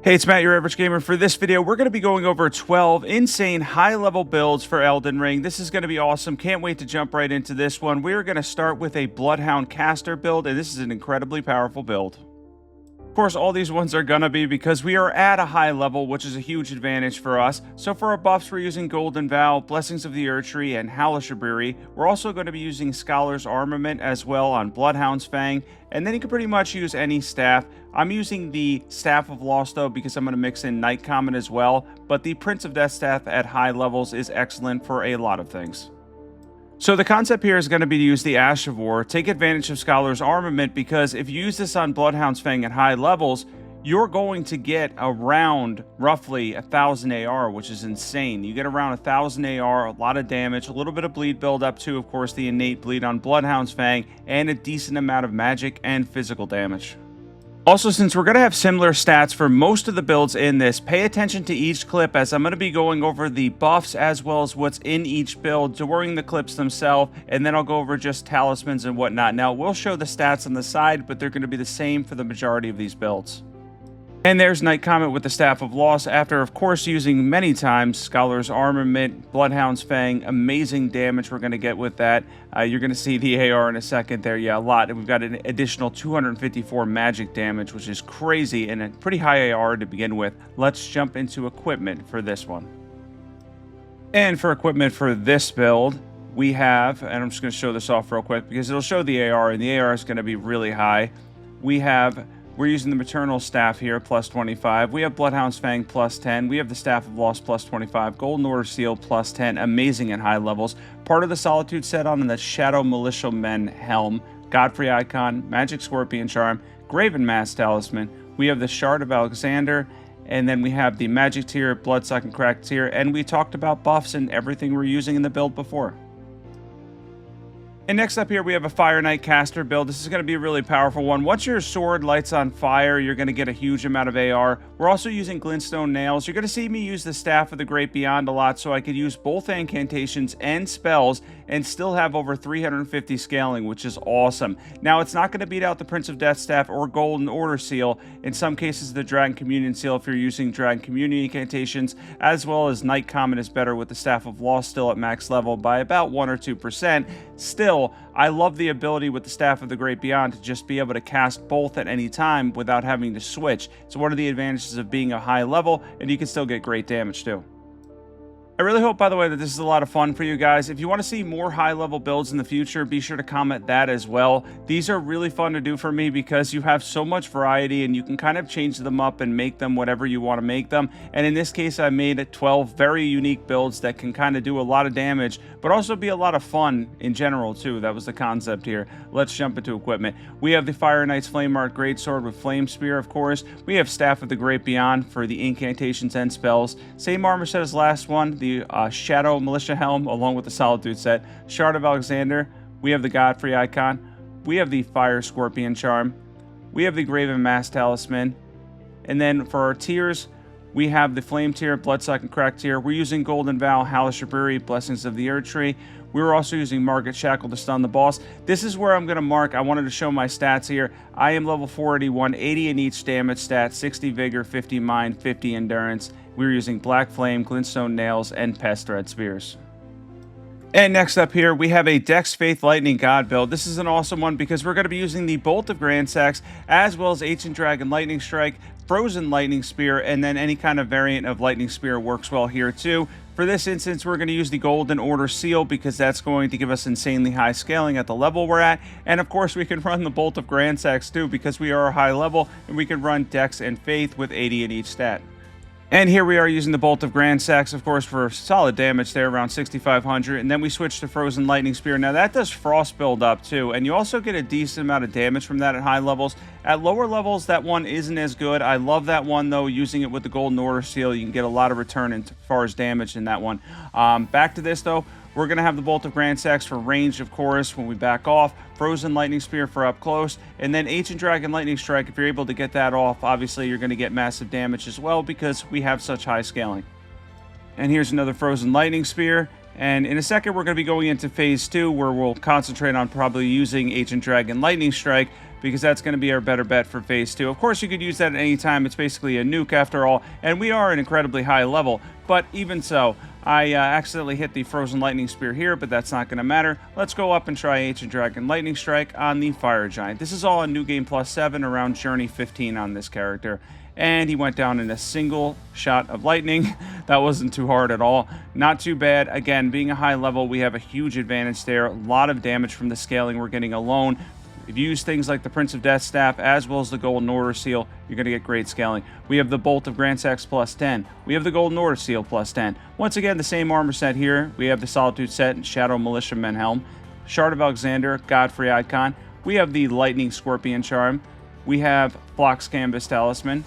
Hey, it's Matt, your average gamer. For this video, we're going to be going over 12 insane high-level builds for Elden Ring. This is going to be awesome. Can't wait to jump right into this one. We're going to start with a Bloodhound caster build, and this is an incredibly powerful build. Of course, all these ones are going to be because we are at a high level, which is a huge advantage for us. So for our buffs, we're using Golden Vow, Blessings of the Erdtree, and Halishaburi. We're also going to be using Scholar's Armament as well on Bloodhound's Fang, and then you can pretty much use any staff. I'm using the Staff of Loss though because I'm going to mix in Night Comet as well, but the Prince of Death staff at high levels is excellent for a lot of things. So the concept here is going to be to use the Ash of War, take advantage of Scholar's Armament, because if you use this on Bloodhound's Fang at high levels, you're going to get around roughly 1,000 AR, which is insane. You get around 1,000 AR, a lot of damage, a little bit of bleed build up to, of course, the innate bleed on Bloodhound's Fang, and a decent amount of magic and physical damage. Also, since we're going to have similar stats for most of the builds in this, pay attention to each clip as I'm going to be going over the buffs as well as what's in each build during the clips themselves, and then I'll go over just talismans and whatnot. Now, we'll show the stats on the side, but they're going to be the same for the majority of these builds. And there's Night Comet with the Staff of Loss after, of course, using many times Scholar's Armament, Bloodhound's Fang. Amazing damage we're going to get with that. You're going to see the AR in a second there. Yeah, a lot. And we've got an additional 254 magic damage, which is crazy, and a pretty high AR to begin with. Let's jump into equipment for this one. And for equipment for this build, we have, and I'm just going to show this off real quick because it'll show the AR, and the AR is going to be really high. We're using the Maternal Staff here, plus 25. We have Bloodhound's Fang, plus 10. We have the Staff of Loss, plus 25. Golden Order Seal, plus 10. Amazing at high levels. Part of the Solitude set on the Shadow Militiamen Helm, Godfrey Icon, Magic Scorpion Charm, Graven Mask Talisman. We have the Shard of Alexander, and then we have the Magic Tier, Bloodsuck, and Crack Tier, and we talked about buffs and everything we're using in the build before. And next up here, we have a Fire Knight caster build. This is going to be a really powerful one. Once your sword lights on fire, you're going to get a huge amount of AR. We're also using Glintstone Nails. You're going to see me use the Staff of the Great Beyond a lot, so I could use both incantations and spells and still have over 350 scaling, which is awesome. Now, it's not going to beat out the Prince of Death staff or Golden Order Seal. In some cases, the Dragon Communion Seal if you're using Dragon Communion incantations, as well as Night Comet is better with the Staff of Loss still at max level by about 1 or 2%. Still, I love the ability with the Staff of the Great Beyond to just be able to cast both at any time without having to switch. It's one of the advantages of being a high level, and you can still get great damage too. I really hope, by the way, that this is a lot of fun for you guys. If you want to see more high-level builds in the future, be sure to comment that as well. These are really fun to do for me because you have so much variety and you can kind of change them up and make them whatever you want to make them. And in this case, I made 12 very unique builds that can kind of do a lot of damage, but also be a lot of fun in general, too. That was the concept here. Let's jump into equipment. We have the Fire Knight's Flame Art Greatsword with Flame Spear, of course. We have Staff of the Great Beyond for the incantations and spells. Same armor set as last one. The Shadow Militia Helm along with the Solitude set, Shard of Alexander. We have the Godfrey Icon. We have the Fire Scorpion Charm. We have the Graven Mask Talisman. And then for our tiers, we have the Flame Tier, Bloodsuck, and Crack Tier. We're using Golden Vow, Halishaburi, Blessings of the Erdtree. We were also using Market Shackle to stun the boss. This is where I'm going to mark. I wanted to show my stats here. I am level 481, 80 in each damage stat, 60 Vigor, 50 Mind, 50 Endurance. We were using Black Flame, Glintstone Nails, and Pest Thread Spears. And next up here, we have a Dex Faith Lightning God build. This is an awesome one because we're going to be using the Bolt of Grandsax, as well as Ancient Dragon Lightning Strike, Frozen Lightning Spear, and then any kind of variant of Lightning Spear works well here too. For this instance, we're going to use the Golden Order Seal because that's going to give us insanely high scaling at the level we're at. And of course, we can run the Bolt of Grandsax too because we are a high level, and we can run Dex and Faith with 80 in each stat. And here we are using the Bolt of Grandsax, of course, for solid damage there, around 6,500. And then we switch to Frozen Lightning Spear. Now, that does frost build up, too. And you also get a decent amount of damage from that at high levels. At lower levels, that one isn't as good. I love that one, though. Using it with the Golden Order Seal, you can get a lot of return as far as damage in that one. Back to this, though. We're going to have the Bolt of Grandsax for range, of course, when we back off. Frozen Lightning Spear for up close. And then Ancient Dragon Lightning Strike, if you're able to get that off, obviously you're going to get massive damage as well because we have such high scaling. And here's another Frozen Lightning Spear. And in a second, we're going to be going into phase 2, where we'll concentrate on probably using Ancient Dragon Lightning Strike, because that's going to be our better bet for phase 2. Of course, you could use that at any time. It's basically a nuke after all, and we are an incredibly high level. But even so, I accidentally hit the Frozen Lightning Spear here, but that's not going to matter. Let's go up and try Ancient Dragon Lightning Strike on the Fire Giant. This is all on New Game Plus 7, around Journey 15 on this character. And he went down in a single shot of lightning. That wasn't too hard at all. Not too bad. Again, being a high level, we have a huge advantage there. A lot of damage from the scaling we're getting alone. If you use things like the Prince of Death Staff as well as the Golden Order Seal, you're going to get great scaling. We have the Bolt of Grandsax plus 10. We have the Golden Order Seal plus 10. Once again, the same armor set here. We have the Solitude set and Shadow Militia Men Helm. Shard of Alexander, Godfrey Icon. We have the Lightning Scorpion Charm. We have Phlox Canvas Talisman.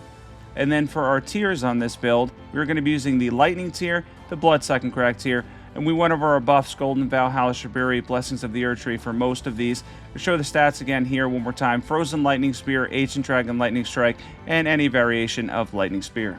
And then for our tiers on this build, we're going to be using the Lightning tier, the Bloodsucking Crack tier, and we went over our buffs, Golden Vow, Hellish Shabiri, Blessings of the Earth Tree for most of these. We'll show the stats again here one more time. Frozen Lightning Spear, Ancient Dragon Lightning Strike, and any variation of Lightning Spear.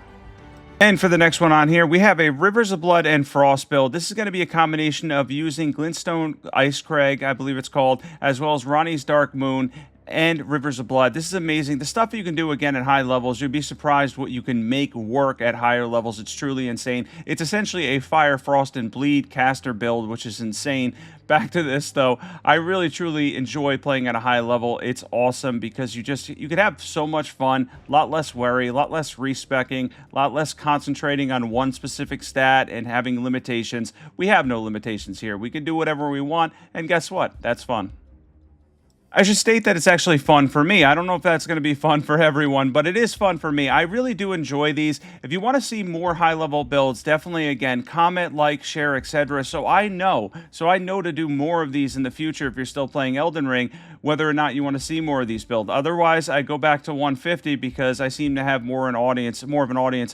And for the next one on here, we have a Rivers of Blood and Frost build. This is going to be a combination of using Glintstone Ice Crag, I believe it's called, as well as Ronnie's Darkmoon, and Rivers of Blood. This is amazing. The stuff you can do again at high levels, you'd be surprised what you can make work at higher levels. It's truly insane. It's essentially a Fire, Frost, and Bleed caster build, which is insane. Back to this though, I really truly enjoy playing at a high level. It's awesome because you could have so much fun, a lot less worry, a lot less respecing, a lot less concentrating on one specific stat and having limitations. We have no limitations here. We can do whatever we want, and guess what? That's fun. I should state that it's actually fun for me. I don't know if that's going to be fun for everyone, but it is fun for me. I really do enjoy these. If you want to see more high-level builds, definitely, again, comment, like, share, etc. So I know to do more of these in the future if you're still playing Elden Ring, whether or not you want to see more of these builds. Otherwise, I go back to 150 because I seem to have more of an audience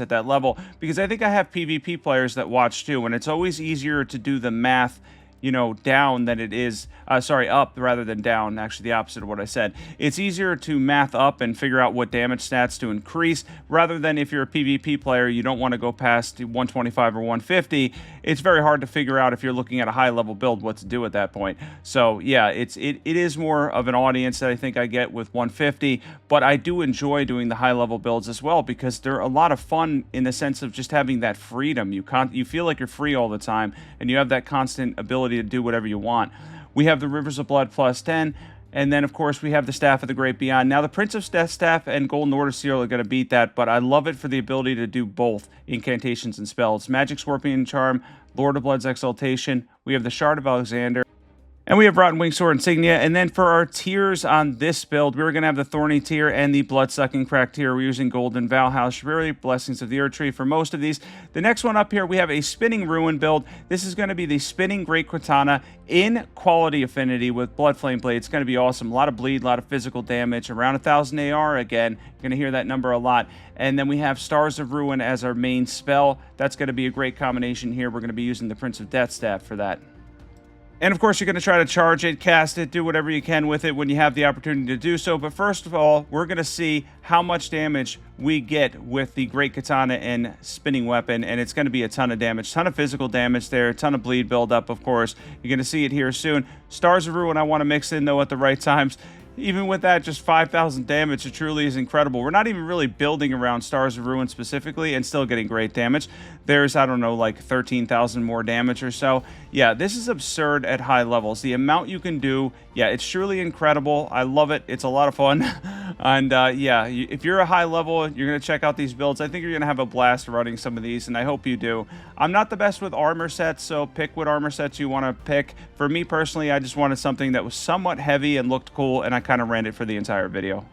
at that level, because I think I have PvP players that watch too, and it's always easier to do the math, you know, down than it is, up rather than down, actually the opposite of what I said. It's easier to math up and figure out what damage stats to increase, rather than if you're a PvP player, you don't want to go past 125 or 150. It's very hard to figure out if you're looking at a high level build what to do at that point. So yeah, it is more of an audience that I think I get with 150, but I do enjoy doing the high level builds as well, because they're a lot of fun in the sense of just having that freedom. You feel like you're free all the time, and you have that constant ability to do whatever you want. We have the Rivers of Blood plus 10, and then of course we have the Staff of the Great Beyond. Now the Prince of Death Staff and Golden Order Seal are going to beat that, but I love it for the ability to do both incantations and spells. Magic Scorpion Charm, Lord of Blood's Exaltation. We have the Shard of Alexander. And we have Rotten Wing Sword Insignia. And then for our tiers on this build, we're going to have the Thorny tier and the Bloodsucking Crack tier. We're using Golden Vow, Hellish Shabiri, Blessings of the Earth Tree for most of these. The next one up here, we have a Spinning Ruin build. This is going to be the Spinning Great Katana in Quality Affinity with Blood Flame Blade. It's going to be awesome. A lot of bleed, a lot of physical damage, around 1,000 AR again. You're going to hear that number a lot. And then we have Stars of Ruin as our main spell. That's going to be a great combination here. We're going to be using the Prince of Death Staff for that. And of course, you're going to try to charge it, cast it, do whatever you can with it when you have the opportunity to do so. But first of all, we're going to see how much damage we get with the Great Katana and Spinning Weapon. And it's going to be a ton of damage, ton of physical damage there, a ton of bleed buildup, of course. You're going to see it here soon. Stars of Ruin, I want to mix in, though, at the right times. Even with that, just 5,000 damage, it truly is incredible. We're not even really building around Stars of Ruin specifically and still getting great damage. There's, I don't know, like 13,000 more damage or so. Yeah, this is absurd at high levels. The amount you can do, yeah, it's truly incredible. I love it. It's a lot of fun. And yeah, if you're a high level, you're going to check out these builds. I think you're going to have a blast running some of these, and I hope you do. I'm not the best with armor sets, so pick what armor sets you want to pick. For me personally, I just wanted something that was somewhat heavy and looked cool, and I kind of ran it for the entire video.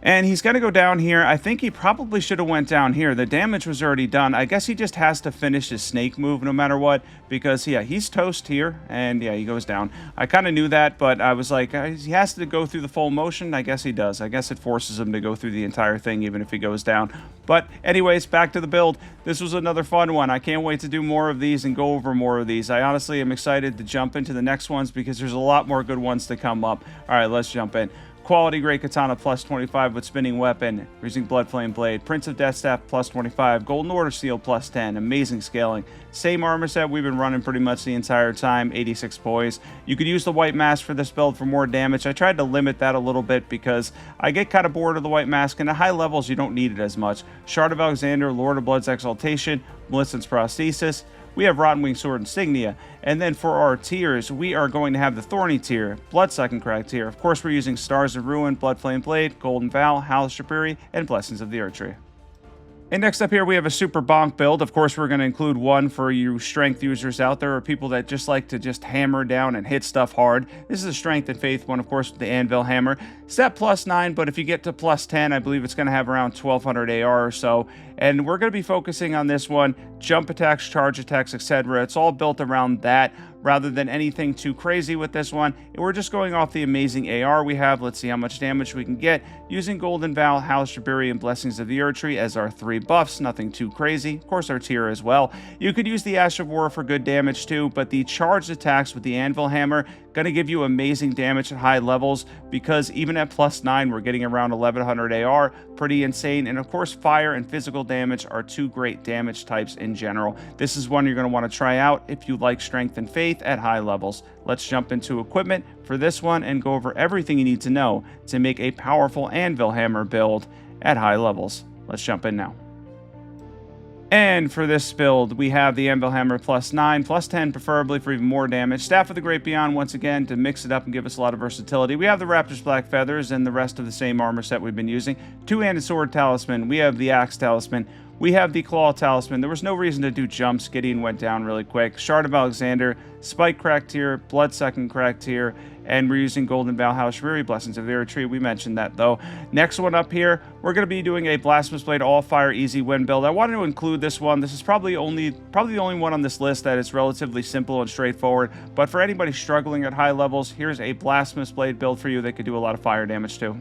And he's going to go down here. I think he probably should have went down here. The damage was already done. I guess he just has to finish his snake move no matter what, because, yeah, he's toast here, and, yeah, he goes down. I kind of knew that, but I was like, he has to go through the full motion. I guess he does. I guess it forces him to go through the entire thing, even if he goes down. But anyways, back to the build. This was another fun one. I can't wait to do more of these and go over more of these. I honestly am excited to jump into the next ones because there's a lot more good ones to come up. All right, let's jump in. Quality Great Katana plus 25 with Spinning Weapon, using Blood Flame Blade. Prince of Death Staff plus 25. Golden Order Seal plus 10. Amazing scaling. Same armor set we've been running pretty much the entire time, 86 poise. You could use the White Mask for this build for more damage. I tried to limit that a little bit because I get kind of bored of the White Mask, and at high levels you don't need it as much. Shard of Alexander, Lord of Blood's Exaltation, Millicent's Prosthesis. We have Rotten Wing Sword Insignia. And then for our tiers, we are going to have the Thorny tier, Bloodsucking Crag tier. Of course, we're using Stars of Ruin, Blood Flame Blade, Golden Vow, Howl's Shapiri, and Blessings of the Earth Tree. And next up here, we have a super bonk build. Of course, we're going to include one for you strength users out there, or people that just like to just hammer down and hit stuff hard. This is a strength and faith one, of course, with the anvil hammer. Stat +9, but if you get to +10, I believe it's going to have around 1200 AR or so. And we're going to be focusing on this one, jump attacks, charge attacks, etc. It's all built around that rather than anything too crazy with this one. And we're just going off the amazing AR we have. Let's see how much damage we can get using Golden Vow, Howl's Shapiri, and Blessings of the Earth Tree as our 3 buffs. Nothing too crazy. Of course, our tier as well. You could use the Ash of War for good damage too, but the charged attacks with the anvil hammer going to give you amazing damage at high levels, because even at +9 we're getting around 1100 AR. Pretty insane. And of course, fire and physical damage are 2 great damage types in general. This is one you're going to want to try out if you like strength and faith at high levels. Let's jump into equipment for this one and go over everything you need to know to make a powerful anvil hammer build at high levels. Let's jump in now. And for this build, we have the Anvil Hammer +9, +10 preferably for even more damage. Staff of the Great Beyond, once again, to mix it up and give us a lot of versatility. We have the Raptor's Black Feathers and the rest of the same armor set we've been using. Two-handed Sword Talisman. We have the Axe Talisman. We have the Claw Talisman. There was no reason to do jumps. Gideon went down really quick. Shard of Alexander, Spike Crack tier, Bloodsucking Crack tier, and we're using Golden Vow, Howl's Shapiri, Blessings of the Earth Tree. We mentioned that though. Next one up here, we're going to be doing a Blasphemous Blade All Fire Easy Win build. I wanted to include this one. This is probably the only one on this list that is relatively simple and straightforward. But for anybody struggling at high levels, here's a Blasphemous Blade build for you that could do a lot of fire damage too.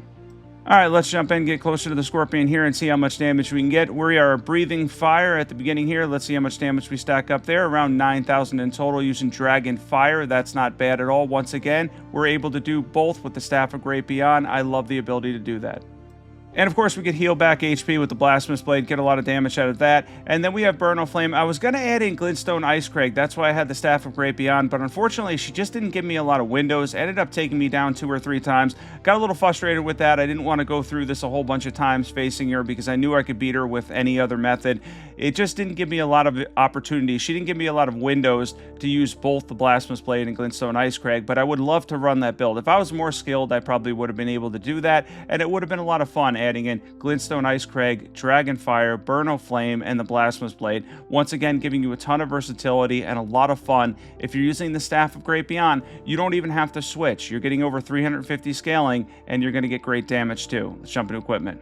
Alright, let's jump in, get closer to the Scorpion here and see how much damage we can get. We are breathing fire at the beginning here. Let's see how much damage we stack up there. Around 9,000 in total using Dragon Fire. That's not bad at all. Once again, we're able to do both with the Staff of Great Beyond. I love the ability to do that. And of course, we could heal back HP with the Blasphemous Blade, get a lot of damage out of that. And then we have Burno Flame. I was going to add in Glintstone Icecrag. That's why I had the Staff of Great Beyond. But unfortunately, she just didn't give me a lot of windows. Ended up taking me down 2 or 3 times. Got a little frustrated with that. I didn't want to go through this a whole bunch of times facing her because I knew I could beat her with any other method. It just didn't give me a lot of opportunities. She didn't give me a lot of windows to use both the Blasphemous Blade and Glintstone Icecrag. But I would love to run that build. If I was more skilled, I probably would have been able to do that. And it would have been a lot of fun adding in Glintstone Icecrag, Dragon Fire, Burno Flame, and the Blasphemous Blade. Once again, giving you a ton of versatility and a lot of fun. If you're using the Staff of Great Beyond, you don't even have to switch. You're getting over 350 scaling, and you're going to get great damage too. Let's jump into equipment.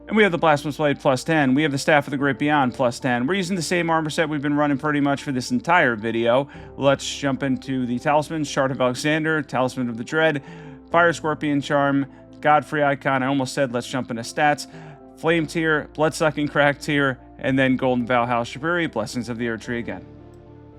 And we have the Blasphemous Blade +10. We have the Staff of the Great Beyond +10. We're using the same armor set we've been running pretty much for this entire video. Let's jump into the Talismans. Shard of Alexander, Talisman of the Dread, Fire Scorpion Charm, Godfrey Icon. I almost said let's jump into stats. Flame tier, Bloodsucking Crack tier, and then Golden Vow, Howl's Shapiri, Blessings of the Earth Tree again.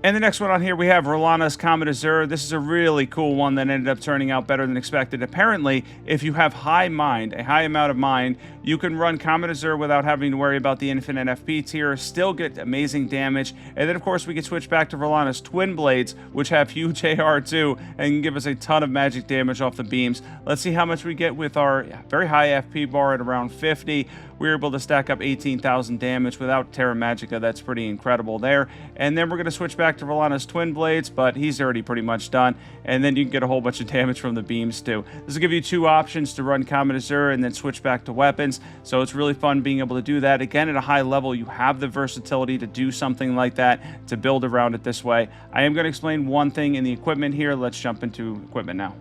And the next one on here, we have Rellana's Comet Azur. This is a really cool one that ended up turning out better than expected. Apparently, if you have high mind, a high amount of mind, you can run Comet Azur without having to worry about the infinite FP tier, still get amazing damage. And then, of course, we can switch back to Rellana's Twin Blades, which have huge AR too, and can give us a ton of magic damage off the beams. Let's see how much we get with our very high FP bar at around 50. We were able to stack up 18,000 damage without Terra Magica. That's pretty incredible there. And then we're going to switch back to Rellana's Twin Blades, but he's already pretty much done. And then you can get a whole bunch of damage from the beams too. This will give you 2 options to run Comet Azur and then switch back to weapons. So it's really fun being able to do that. Again, at a high level, you have the versatility to do something like that, to build around it this way. I am going to explain one thing in the equipment here. Let's jump into equipment now.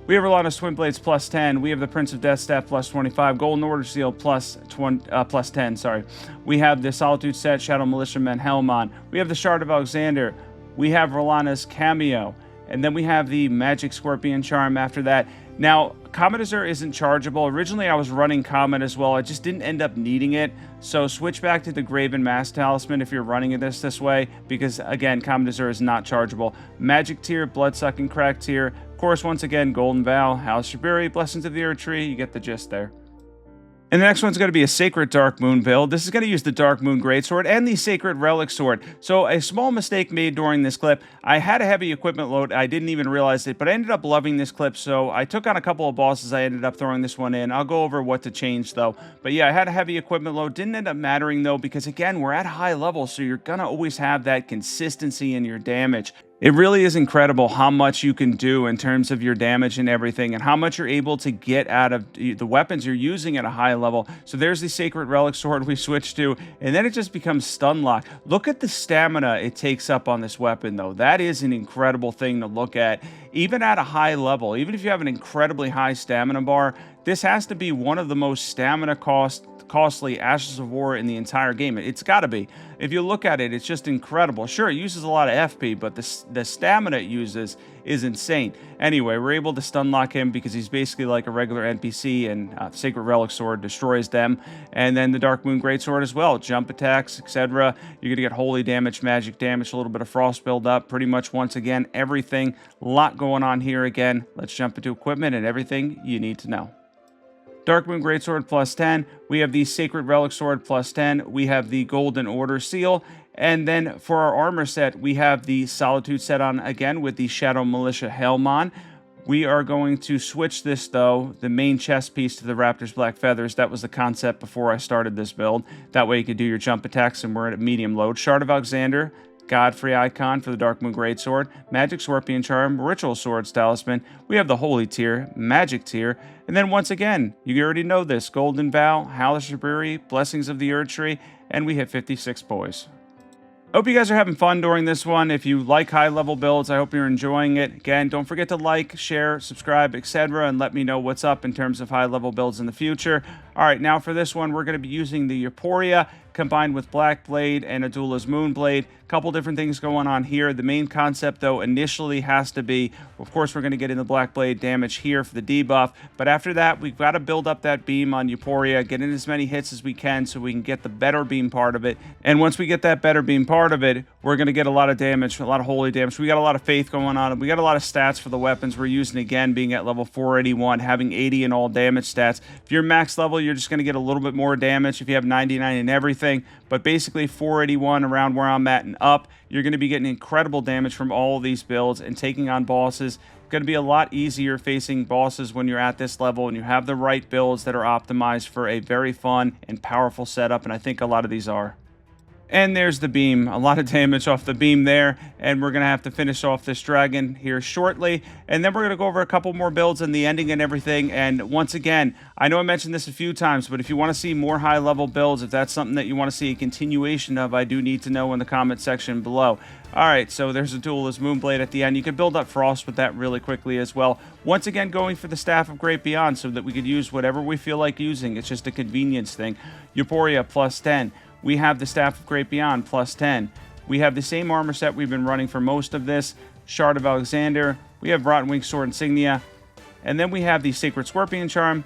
We have Rellana's Twin Blades +10. We have the Prince of Death Staff +25. Golden Order Seal +10, sorry. We have the Solitude set, Shadow Militiaman Helmon. We have the Shard of Alexander. We have Rellana's Cameo. And then we have the Magic Scorpion Charm after that. Now, Comet Azur isn't chargeable. Originally, I was running Comet as well. I just didn't end up needing it. So switch back to the Graven Mass Talisman if you're running it this way, because again, Comet Azur is not chargeable. Magic tier, Bloodsucking Crack tier. Of course, once again, Golden Vow, House Shabiri, Blessings of the Earth Tree. You get the gist there. And the next one's going to be a Sacred Darkmoon build. This is going to use the Darkmoon Greatsword and the Sacred Relic Sword. So a small mistake made during this clip. I had a heavy equipment load. I didn't even realize it, but I ended up loving this clip. So I took on a couple of bosses. I ended up throwing this one in. I'll go over what to change though. But yeah, I had a heavy equipment load. Didn't end up mattering though, because again, we're at high level. So you're going to always have that consistency in your damage. It really is incredible how much you can do in terms of your damage and everything, and how much you're able to get out of the weapons you're using at a high level. So there's the Sacred Relic Sword we switched to, and then it just becomes stun lock. Look at the stamina it takes up on this weapon, though. That is an incredible thing to look at. Even at a high level, even if you have an incredibly high stamina bar, this has to be one of the most stamina costly Ashes of War in the entire game. It's got to be. If you look at it, it's just incredible. Sure, it uses a lot of FP, but the stamina it uses is insane. Anyway, we're able to stun lock him because he's basically like a regular NPC, and Sacred Relic Sword destroys them. And then the Darkmoon Greatsword as well. Jump attacks, etc. You're going to get holy damage, magic damage, a little bit of frost build up. Pretty much once again, everything. A lot going on here again. Let's jump into equipment and everything you need to know. Darkmoon Greatsword plus 10. We have the Sacred Relic Sword plus 10. We have the Golden Order Seal. And then for our armor set, we have the Solitude set on again with the Shadow Militia Helm on. We are going to switch this, though, the main chest piece to the Raptor's Black Feathers. That was the concept before I started this build. That way you could do your jump attacks, and we're at a medium load. Shard of Alexander, Godfrey Icon for the Darkmoon Greatsword, Magic Scorpion Charm, Ritual Swords Talisman. We have the Holy tier, Magic tier, and then once again, you already know this, Golden Vow, House Shabiri, Blessings of the Earth Tree, and we hit 56 boys. Hope you guys are having fun during this one. If you like high-level builds, I hope you're enjoying it. Again, don't forget to like, share, subscribe, etc., and let me know what's up in terms of high-level builds in the future. All right, now for this one, we're going to be using the Euporia combined with Black Blade and Adula's Moonblade. A couple different things going on here. The main concept, though, initially has to be, of course, we're going to get in the Black Blade damage here for the debuff, but after that, we've got to build up that beam on Euporia, get in as many hits as we can so we can get the better beam part of it. And once we get that better beam part of it, we're going to get a lot of damage, a lot of holy damage. We got a lot of faith going on. We got a lot of stats for the weapons we're using, again, being at level 481, having 80 in all damage stats. If you're max level, you're just going to get a little bit more damage if you have 99 in everything, but basically 481 around where I'm at and up, you're going to be getting incredible damage from all of these builds, and taking on bosses going to be a lot easier facing bosses when you're at this level and you have the right builds that are optimized for a very fun and powerful setup, and I think a lot of these are. And there's the beam. A lot of damage off the beam there. And we're going to have to finish off this dragon here shortly. And then we're going to go over a couple more builds and the ending and everything. And once again, I know I mentioned this a few times, but if you want to see more high-level builds, if that's something that you want to see a continuation of, I do need to know in the comment section below. All right, so there's a Duelist Moonblade at the end. You can build up Frost with that really quickly as well. Once again, going for the Staff of Great Beyond so that we could use whatever we feel like using. It's just a convenience thing. Euporia plus 10. We have the Staff of Great Beyond, plus 10. We have the same armor set we've been running for most of this. Shard of Alexander. We have Rotten Wing Sword Insignia. And then we have the Sacred Scorpion Charm.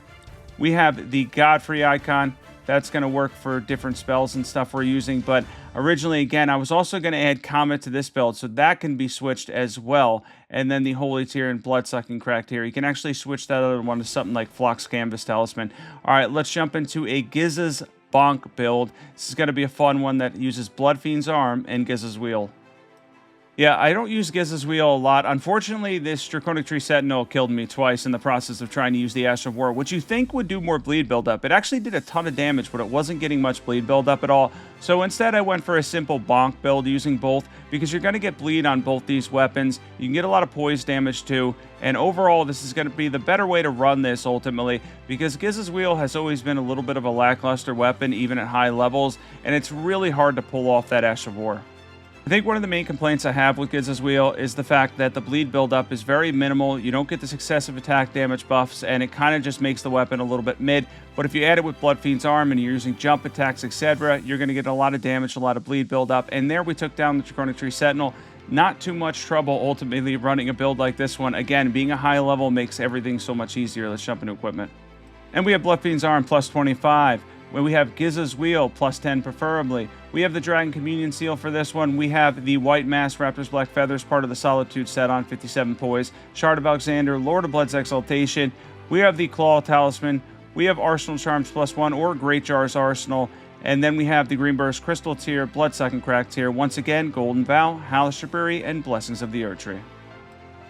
We have the Godfrey Icon. That's going to work for different spells and stuff we're using. But originally, again, I was also going to add Comet to this build, so that can be switched as well. And then the Holy tier and Bloodsucking Crack tier. You can actually switch that other one to something like Phlox Canvas Talisman. All right, let's jump into a Ghiza's Bonk build. This is going to be a fun one that uses Bloodfiend's Arm and Ghiza's Wheel. Yeah, I don't use Ghiza's Wheel a lot. Unfortunately, this Draconic Tree Sentinel killed me twice in the process of trying to use the Ash of War, which you think would do more bleed buildup. It actually did a ton of damage, but it wasn't getting much bleed buildup at all. So instead, I went for a simple Bonk build using both, because you're going to get bleed on both these weapons. You can get a lot of poise damage too, and overall, this is going to be the better way to run this ultimately, because Ghiza's Wheel has always been a little bit of a lackluster weapon, even at high levels, and it's really hard to pull off that Ash of War. I think one of the main complaints I have with Ghiza's Wheel is the fact that the bleed buildup is very minimal. You don't get this excessive attack damage buffs, and it kind of just makes the weapon a little bit mid. But if you add it with Bloodfiend's Arm and you're using jump attacks, etc., you're going to get a lot of damage, a lot of bleed buildup. And there we took down the Draconic Tree Sentinel. not too much trouble ultimately running a build like this one. Again, being a high level makes everything so much easier. Let's jump into equipment. And we have Bloodfiend's Arm plus 25. When we have Ghiza's Wheel plus 10 preferably. We have the Dragon Communion Seal for this one. We have the White Mask, Raptor's Black Feathers, part of the Solitude set on 57 poise. Shard of Alexander, Lord of Blood's Exaltation. We have the Claw Talisman. We have Arsenal Charms plus 1 or Great Jar's Arsenal. And then we have the Greenburst Crystal Tier, Bloodsucking Crack Tier. Once again, Golden Vow, Halaster Berry, and Blessings of the Erdtree.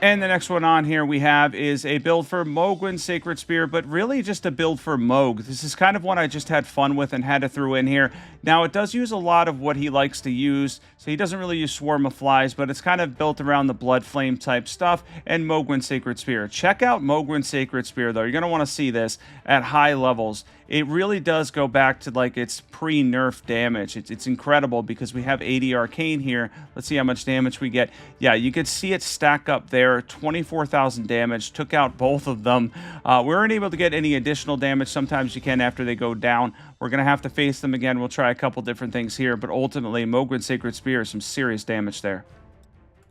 And the next one on here we have is a build for Mohgwyn's Sacred Spear, but really just a build for Mohg. This is kind of one I just had fun with and had to throw in here. Now, it does use a lot of what he likes to use, so he doesn't really use Swarm of Flies, but it's kind of built around the Blood Flame type stuff and Mohgwyn's Sacred Spear. Check out Mohgwyn's Sacred Spear, though. You're going to want to see this at high levels. It really does go back to like its pre-nerf damage. It's incredible because we have 80 Arcane here. Let's see how much damage we get. Yeah, you could see it stack up there. 24,000 damage. Took out both of them. We weren't able to get any additional damage. Sometimes you can after they go down. We're going to have to face them again. We'll try a couple different things here, but ultimately, Mohgwyn's Sacred Spear, some serious damage there.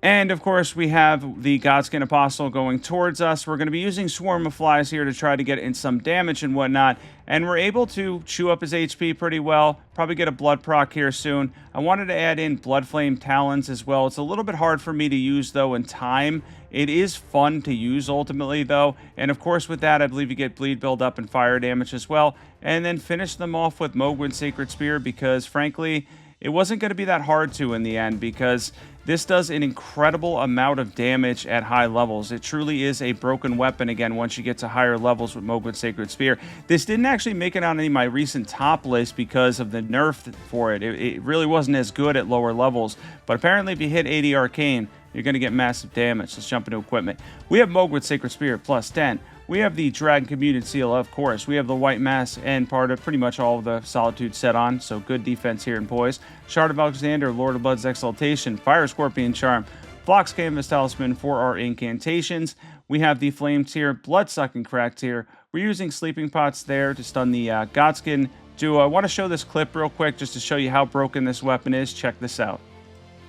And, of course, we have the Godskin Apostle going towards us. We're going to be using Swarm of Flies here to try to get in some damage and whatnot. And we're able to chew up his HP pretty well. Probably get a Blood proc here soon. I wanted to add in Blood Flame Talons as well. It's a little bit hard for me to use, though, in time. It is fun to use, ultimately, though. And, of course, with that, I believe you get Bleed Build Up and Fire damage as well. And then finish them off with Mohgwyn's Sacred Spear because, frankly, it wasn't going to be that hard to in the end because this does an incredible amount of damage at high levels. It truly is a broken weapon, again, once you get to higher levels with Mohgwyn's Sacred Spear. This didn't actually make it on any of my recent top lists because of the nerf for it. It really wasn't as good at lower levels, but apparently if you hit 80 Arcane, you're going to get massive damage. Let's jump into equipment. We have Mohgwyn's Sacred Spear plus 10. We have the Dragon Communion Seal, of course. We have the White Mass and part of pretty much all of the Solitude set on, so good defense here in poise. Shard of Alexander, Lord of Blood's Exaltation, Fire Scorpion Charm, Phlox Canvas Talisman for our incantations. We have the Flame Tier, Bloodsucking Crack Tier. We're using Sleeping Pots there to stun the Godskin duo. I want to show this clip real quick just to show you how broken this weapon is. Check this out.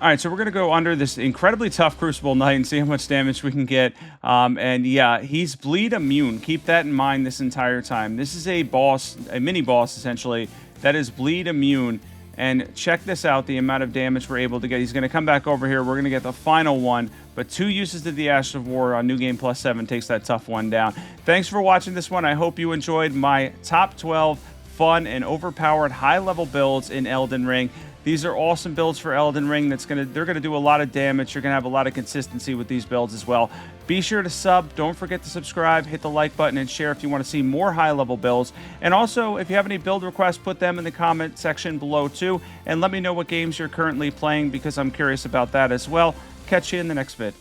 All right, so we're going to go under this incredibly tough Crucible Knight and see how much damage we can get. And yeah, he's bleed immune. Keep that in mind this entire time. This is a boss, a mini boss essentially, that is bleed immune. And check this out, the amount of damage we're able to get. He's going to come back over here. We're going to get the final one. But 2 uses of the Ash of War on New Game Plus 7 takes that tough one down. Thanks for watching this one. I hope you enjoyed my top 12 fun and overpowered high-level builds in Elden Ring. These are awesome builds for Elden Ring. They're gonna do a lot of damage. You're gonna have a lot of consistency with these builds as well. Be sure to sub. Don't forget to subscribe. Hit the like button and share if you want to see more high-level builds. And also, if you have any build requests, put them in the comment section below too. And let me know what games you're currently playing because I'm curious about that as well. Catch you in the next vid.